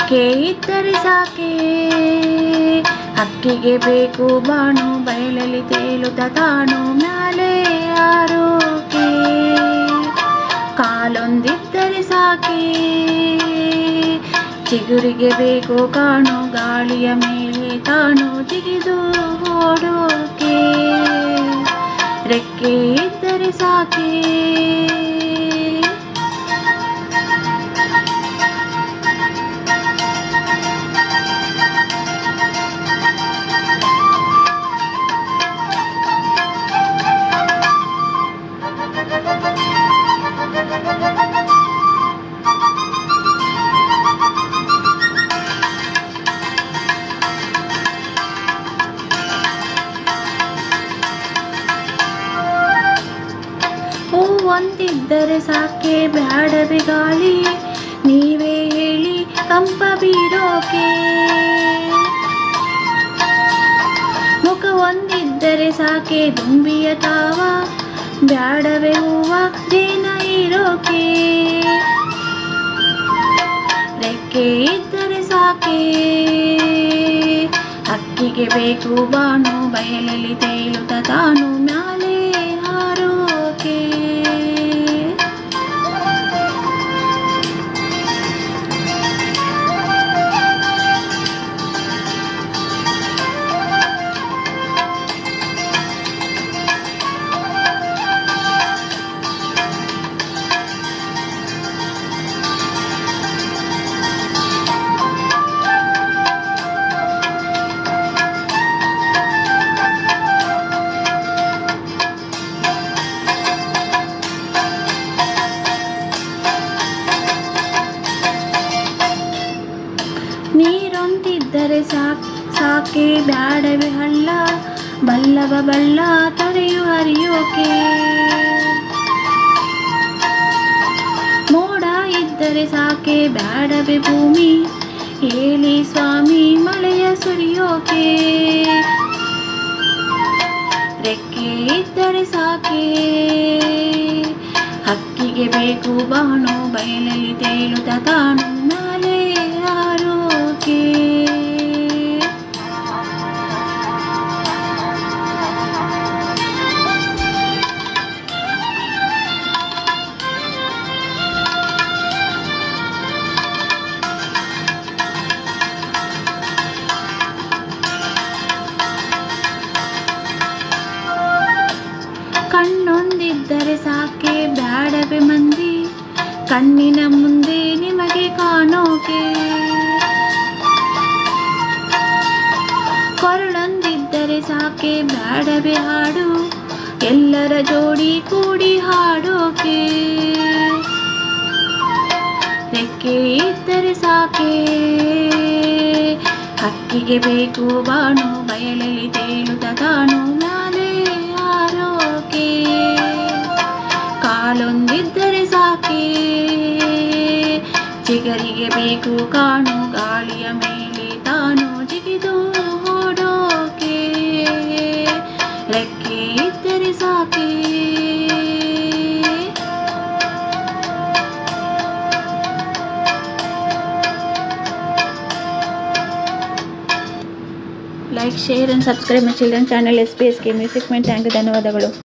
ರೆಕ್ಕೆ ಇದ್ದರೆ ಸಾಕೆ ಹಕ್ಕಿಗೆ ಬೇಕು ಬಾಣು ಬಯಲಲ್ಲಿ ತೇಲುತ್ತ ತಾನು ಮ್ಯಾಲೆ ಹಾರೋಕೆ ಕಾಲೊಂದಿದ್ದರೆ ಸಾಕೆ ಚಿಗುರಿಗೆ ಬೇಕು ಕಾಣು ಗಾಳಿಯ ಮೇಲೆ ತಾನು ಜಿಗಿದು ಓಡೋಕೆ ರೆಕ್ಕೆ ಇದ್ದರೆ ಸಾಕೆ ಒಂದಿದ್ದರೆ ಸಾಕೆ ಬ್ಯಾಡವೆ ಗಾಳಿ ನೀವೇ ಹೇಳಿ ಕಂಪ ಬೀರೋಕೆ ಮುಖ ಒಂದಿದ್ದರೆ ಸಾಕೆ ದುಂಬಿಯ ತಾವ ಬ್ಯಾಡವೆ ಹೂವ ಜೇನ ಇರೋಕೆ ರೆಕ್ಕೆ ಇದ್ದರೆ ಸಾಕೆ ಹಕ್ಕಿಗೆ ಬೇಕು ಬಾಣು ಬಯಲಲ್ಲಿ ತೇಲುತ್ತ ತಾನು ಮ್ಯಾಲೆ ಹಾರೋಕೆ ನೀರೊಂದಿದ್ದರೆ ಸಾಕೆ ಬ್ಯಾಡವೆ ಹಳ್ಳ ಬಲ್ಲವ ಬಳ್ಳ ತೊರೆಯು ಹರಿಯೋಕೆ ಮೋಡ ಇದ್ದರೆ ಸಾಕೆ ಬ್ಯಾಡವೆ ಭೂಮಿ ಹೇಳಿ ಸ್ವಾಮಿ ಮಳೆಯ ಸುರಿಯೋಕೆ ರೆಕ್ಕೆ ಇದ್ದರೆ ಸಾಕೆ ಹಕ್ಕಿಗೆ ಬೇಕು ಬಾಣು ಬಯಲಲ್ಲಿ ತೇಲುತ್ತ ತಾನು ಮ್ಯಾಲೆ ಹಾರೋಕೆ ಕಣ್ಣೊಂದಿದ್ದರೆ ಸಾಕೆ ಬ್ಯಾಡವೆ ಮಂದಿ ಕಣ್ಣಿನ ಮುಂದೆ ನಿಮಗೆ ಕಾಣೋಕೆ ಕೊರಳೊಂದಿದ್ದರೆ ಸಾಕೆ ಬ್ಯಾಡವೆ ಹಾಡು ಎಲ್ಲರ ಜೋಡಿ ಕೂಡಿ ಹಾಡೋಕೆ ರೆಕ್ಕೆ ಇದ್ದರೆ ಸಾಕೆ ಹಕ್ಕಿಗೆ ಬೇಕು ಬಾಣು ಬಯಲಲ್ಲಿ ತೇಲುತ್ತ ತಾನು ಮ್ಯಾಲೆ ಹಾರೋಕೆ ಕಾಲೊಂದಿದ್ದರೆ ಸಾಕೆ ಚಿಗರಿಗೆ ಬೇಕು ಕಾಣು ಗಾಳಿಯ ಮೇಲೆ ತಾನು ಜಿಗಿದು ಓಡೋಕೆ ರೆಕ್ಕೆ ಇದ್ದರೆ ಸಾಕೆ like share and subscribe my children channel SPS ಕೆ ಮ್ಯೂಸಿಕ್ ಮೆಂಟ್ ಥ್ಯಾಂಕ್ ಯು ಧನ್ಯವಾದಗಳು.